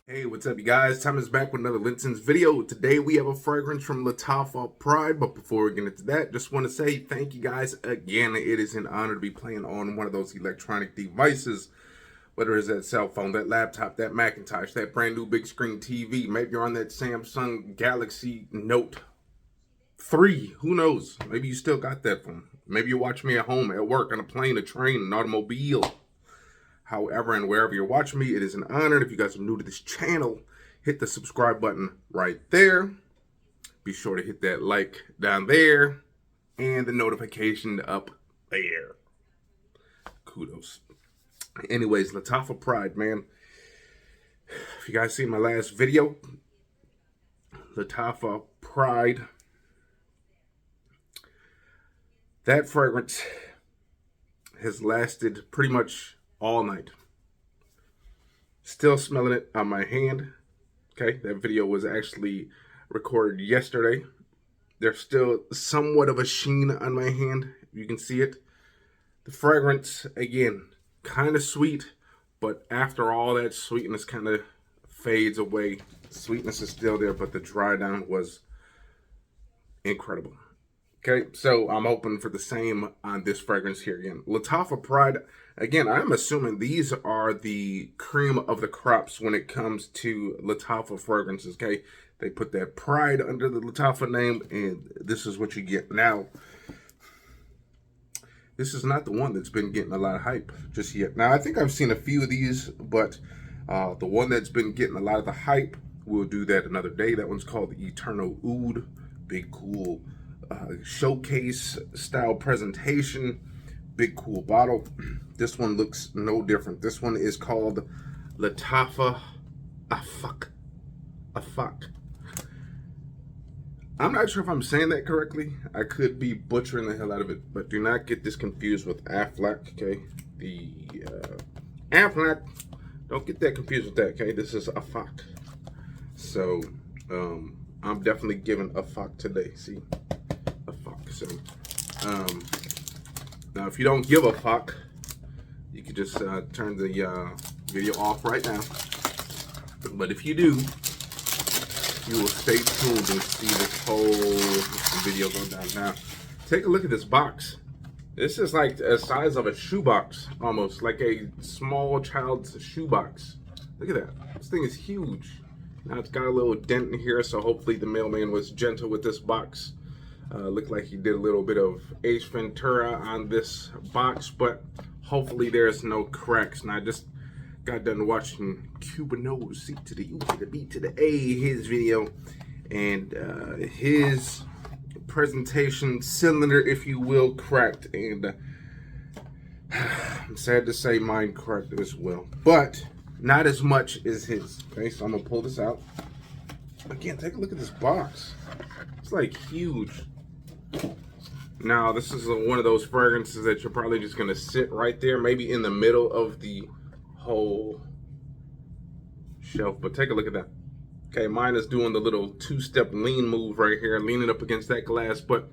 Hey, what's up, you guys? Time is back with another LinScents video. Today we have a fragrance from Lattafa Pride, but before we get into that, just want to say thank you guys again. It is an honor to be playing on one of those electronic devices, whether it's that cell phone, that laptop, that Macintosh, that brand new big screen TV. Maybe you're on that Samsung Galaxy Note 3. Who knows? Maybe you still got that phone. Maybe you watch me at home, at work, on a plane, a train, an automobile. However and wherever you're watching me, it is an honor. If you guys are new to this channel, hit the subscribe button right there. Be sure to hit that like down there and the notification up there. Kudos. Anyways, Lattafa Pride, man. If you guys see my last video, Lattafa Pride, that fragrance has lasted pretty much all night. Still smelling it on my hand. Okay, that video was actually recorded yesterday. There's still somewhat of a sheen on my hand. You can see it. The fragrance, again, kind of sweet, but after all that sweetness kind of fades away. Sweetness is still there, but the dry down was incredible. Okay, so I'm hoping for the same on this fragrance here again. Lattafa Pride, again, I'm assuming these are the cream of the crops when it comes to Lattafa fragrances, okay? They put that Pride under the Lattafa name, and this is what you get. Now, this is not the one that's been getting a lot of hype just yet. Now, I think I've seen a few of these, but the one that's been getting a lot of the hype, we'll do that another day. That one's called the Eternal Oud. Big, cool showcase style presentation, big cool bottle. This one looks no different. This one is called Lattafa Afaq. I'm not sure if I'm saying that correctly. I could be butchering the hell out of it, but do not get this confused with Aflac, okay? The Aflac, don't get that confused with that, okay? This is Afaq. So I'm definitely giving Afaq today. See, Afaq. So now if you don't give a fuck, you can just turn the video off right now. But if you do, you will stay tuned and see this whole video go down. Now, take a look at this box. This is like the size of a shoebox, almost like a small child's shoebox. Look at that. This thing is huge. Now it's got a little dent in here, so hopefully the mailman was gentle with this box. Looked like he did a little bit of Ace Ventura on this box, but hopefully there's no cracks. Now I just got done watching Cubano's C to the U to the B to the A, his video, and his presentation cylinder, if you will, cracked, and I'm sad to say mine cracked as well, but not as much as his. Okay, so I'm gonna pull this out. Again, take a look at this box. It's like huge. Now, this is one of those fragrances that you're probably just gonna sit right there, maybe in the middle of the whole shelf. But take a look at that. Okay, mine is doing the little two-step lean move right here, leaning up against that glass. But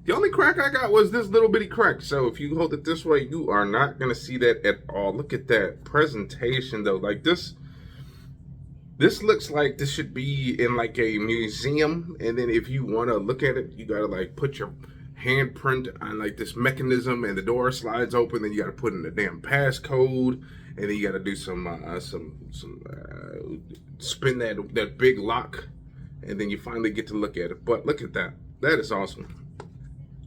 the only crack I got was this little bitty crack. So if you hold it this way, you are not gonna see that at all. Look at that presentation though. Like this looks like this should be in like a museum. And then if you wanna look at it, you gotta like put your handprint on like this mechanism, and the door slides open. Then you gotta put in the damn passcode, and then you gotta do some spin that big lock, and then you finally get to look at it. But look at that. That is awesome.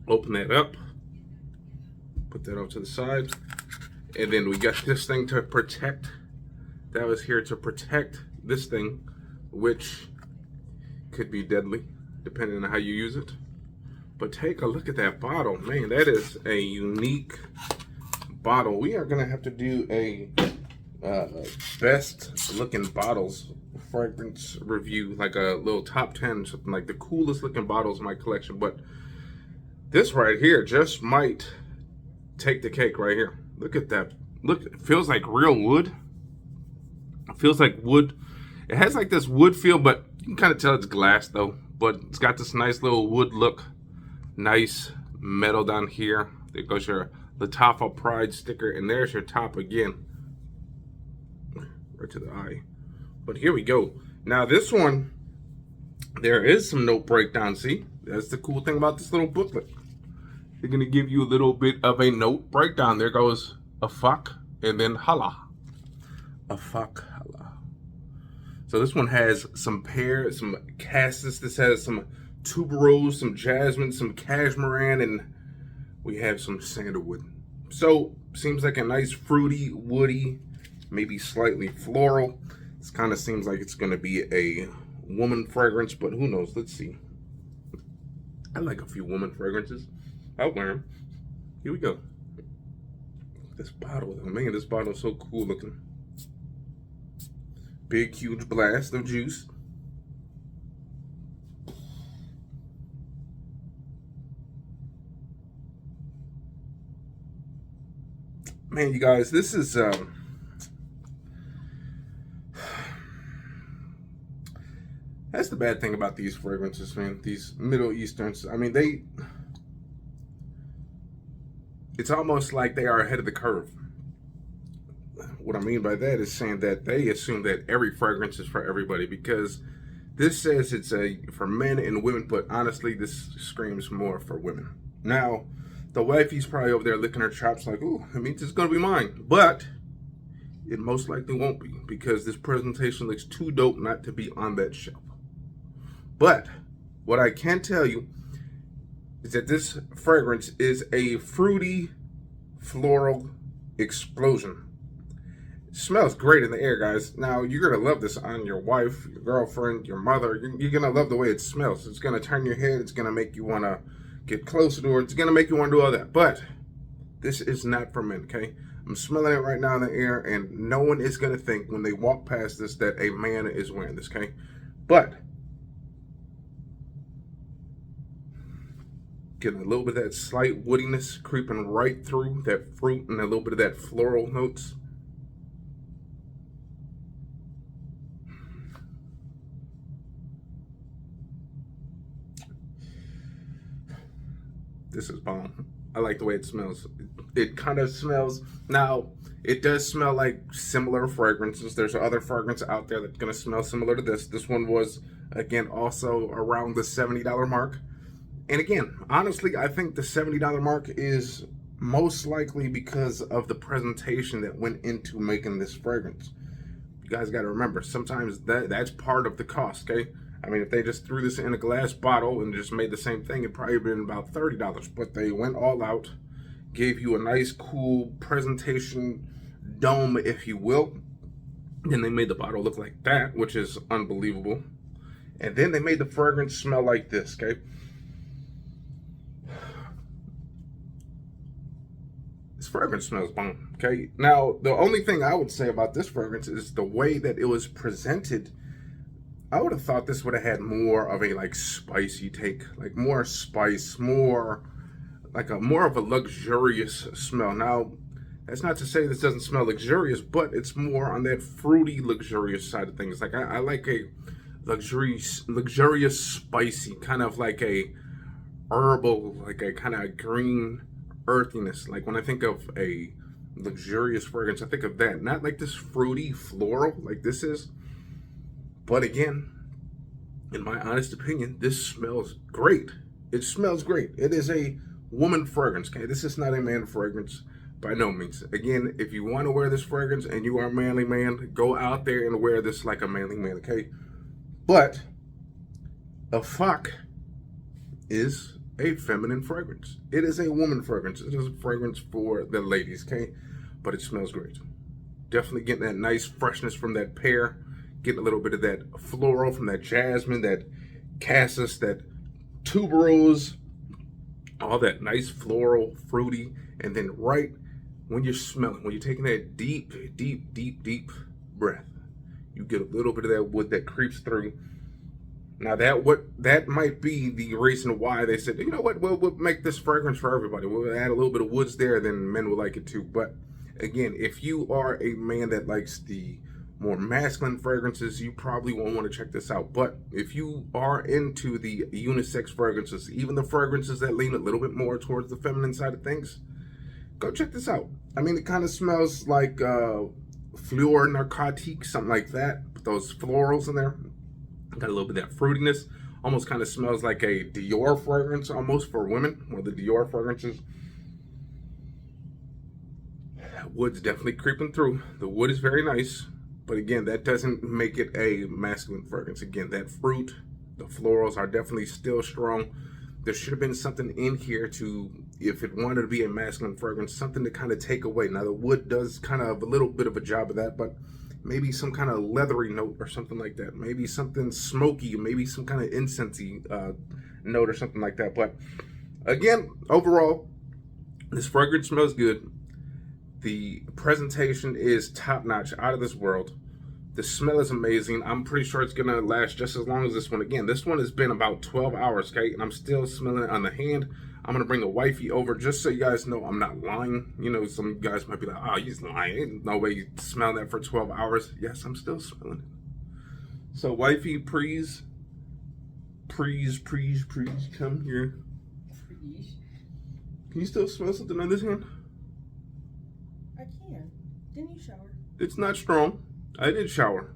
Open that up, put that off to the side, and then we got this thing to protect. That was here to protect this thing, which could be deadly depending on how you use it. But take a look at that bottle, man. That is a unique bottle. We are gonna have to do a best looking bottles fragrance review, like a little top 10, something like the coolest looking bottles in my collection. But this right here just might take the cake right here. Look at that. Look, it feels like real wood. It feels like wood. It has like this wood feel, but you can kind of tell it's glass though. But it's got this nice little wood look. Nice metal down here. There goes your Lattafa Pride sticker, and there's your top again. Right to the eye. But here we go. Now this one, there is some note breakdown. See, that's the cool thing about this little booklet. They're gonna give you a little bit of a note breakdown. There goes Afaq and then Hala. Afaq, Hala. So this one has some pear, some cassis. This has some tuberose, some jasmine, some cashmeran, and we have some sandalwood. So seems like a nice fruity, woody, maybe slightly floral. This kind of seems like it's gonna be a woman fragrance, but who knows? Let's see. I like a few woman fragrances. I'll wear them. Here we go. This bottle, oh man, this bottle is so cool looking. Big, huge blast of juice. Man, you guys, this is that's the bad thing about these fragrances, man. These Middle Easterns. I mean, it's almost like they are ahead of the curve. What I mean by that is saying that they assume that every fragrance is for everybody, because this says it's for men and women, but honestly, this screams more for women. Now, the wifey's probably over there licking her chops like, ooh, it means it's gonna be mine. But it most likely won't be, because this presentation looks too dope not to be on that shelf. But what I can tell you is that this fragrance is a fruity floral explosion. It smells great in the air, guys. Now, you're gonna love this on your wife, your girlfriend, your mother. You're gonna love the way it smells. It's gonna turn your head. It's gonna make you wanna get closer to her. It's gonna make you wanna do all that. But this is not for men, okay? I'm smelling it right now in the air, and no one is gonna think when they walk past this that a man is wearing this, okay? But getting a little bit of that slight woodiness creeping right through that fruit and a little bit of that floral notes. This is bomb. I like the way it smells. It kind of smells, now, it does smell like similar fragrances. There's other fragrance out there that's gonna smell similar to this. This one was, again, also around the $70 mark. And again, honestly, I think the $70 mark is most likely because of the presentation that went into making this fragrance. You guys got to remember, sometimes that's part of the cost, okay? I mean, if they just threw this in a glass bottle and just made the same thing, it'd probably been about $30. But they went all out, gave you a nice, cool presentation dome, if you will. Then they made the bottle look like that, which is unbelievable. And then they made the fragrance smell like this, okay? Fragrance smells bomb, okay? Now, the only thing I would say about this fragrance is the way that it was presented. I would have thought this would have had more of a like spicy take, like more spice, more like more of a luxurious smell. Now, that's not to say this doesn't smell luxurious, but it's more on that fruity, luxurious side of things. Like I like a luxurious, spicy, kind of like a herbal, like a kind of green earthiness. Like when I think of a luxurious fragrance, I think of that, not like this fruity floral like this is. But again, in my honest opinion, this smells great. It smells great. It is a woman fragrance, okay? This is not a man fragrance by no means. Again, if you want to wear this fragrance and you are a manly man, go out there and wear this like a manly man, okay? But Afaq is a feminine fragrance. It is a woman fragrance. It is a fragrance for the ladies, okay? But it smells great. Definitely getting that nice freshness from that pear, getting a little bit of that floral from that jasmine, that cassis, that tuberose, all that nice floral, fruity, and then right when you're smelling, when you're taking that deep, deep, deep, deep breath, you get a little bit of that wood that creeps through. Now that might be the reason why they said, you know what, we'll make this fragrance for everybody. We'll add a little bit of woods there, then men will like it too. But again, if you are a man that likes the more masculine fragrances, you probably won't want to check this out. But if you are into the unisex fragrances, even the fragrances that lean a little bit more towards the feminine side of things, go check this out. I mean, it kind of smells like Fleur Narcotique, something like that. Put those florals in there. Got a little bit of that fruitiness. Almost kind of smells like a Dior fragrance, almost for women. One of the Dior fragrances. Wood's definitely creeping through. The wood is very nice, but again, that doesn't make it a masculine fragrance. Again, that fruit, the florals are definitely still strong. There should have been something in here to, if it wanted to be a masculine fragrance, something to kind of take away. Now, the wood does kind of a little bit of a job of that, but maybe some kind of leathery note or something like that. Maybe something smoky, maybe some kind of incensey note or something like that. But again, overall, this fragrance smells good. The presentation is top-notch, out of this world. The smell is amazing. I'm pretty sure it's gonna last just as long as this one. Again, this one has been about 12 hours, okay? And I'm still smelling it on the hand. I'm gonna bring a wifey over just so you guys know I'm not lying. You know, some guys might be like, oh, he's lying. Ain't no way you smell that for 12 hours. Yes, I'm still smelling it. So wifey, please, come here. Can you still smell something on this hand? I can. Didn't you shower? It's not strong. I did shower.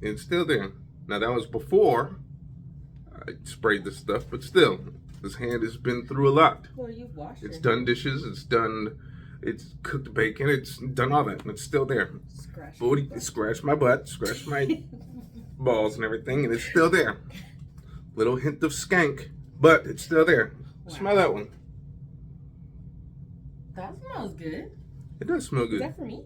It's still there. Now that was before I sprayed this stuff, but still, this hand has been through a lot. Well, you've washed it. It's done dishes, it's cooked bacon, it's done all that, and it's still there. Scratch my butt, scratch my balls and everything, and it's still there. Little hint of skank, but it's still there. Wow. Smell that one. That smells good. It does smell good. Is that for me?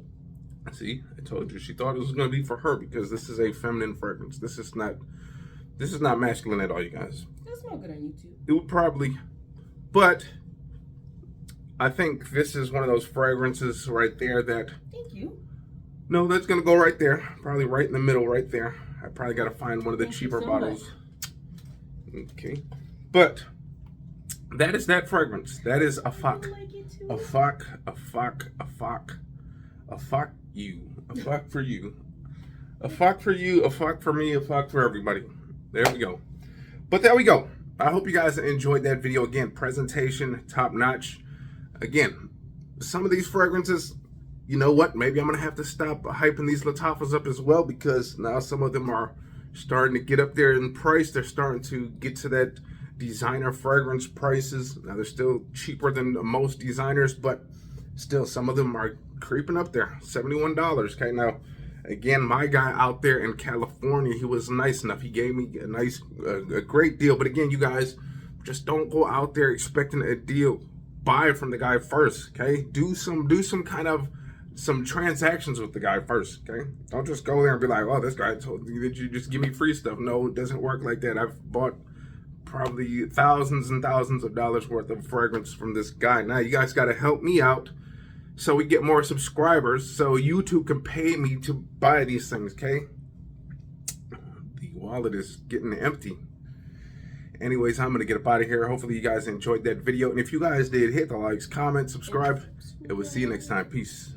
See, I told you. She thought it was going to be for her because this is a feminine fragrance. This is not masculine at all, you guys. It'll smell good on YouTube. It would probably, but I think this is one of those fragrances right there that. Thank you. No, that's going to go right there. Probably right in the middle, right there. I probably got to find one of the cheaper bottles. Okay, but that is that fragrance. That is Afaq. Afaq you. Afaq for you. Afaq for you. Afaq for me. Afaq for everybody. There we go. But there we go. I hope you guys enjoyed that video. Again, presentation top notch. Again, some of these fragrances, you know what? Maybe I'm going to have to stop hyping these Lattafas up as well, because now some of them are starting to get up there in price. They're starting to get to that designer fragrance prices. Now they're still cheaper than most designers, but still some of them are creeping up there. $71. Okay, now again, my guy out there in California, he was nice enough. He gave me a great deal. But again, you guys, just don't go out there expecting a deal. Buy it from the guy first. Okay, do some transactions with the guy first. Okay, don't just go there and be like, oh, this guy told you that you just give me free stuff. No, it doesn't work like that. I've bought probably thousands and thousands of dollars worth of fragrance from this guy. Now you guys got to help me out so we get more subscribers, so YouTube can pay me to buy these things. Okay, the wallet is getting empty. Anyways, I'm gonna get up out of here. Hopefully you guys enjoyed that video, and if you guys did, hit the likes, comment, subscribe, and we'll see you next time. Peace.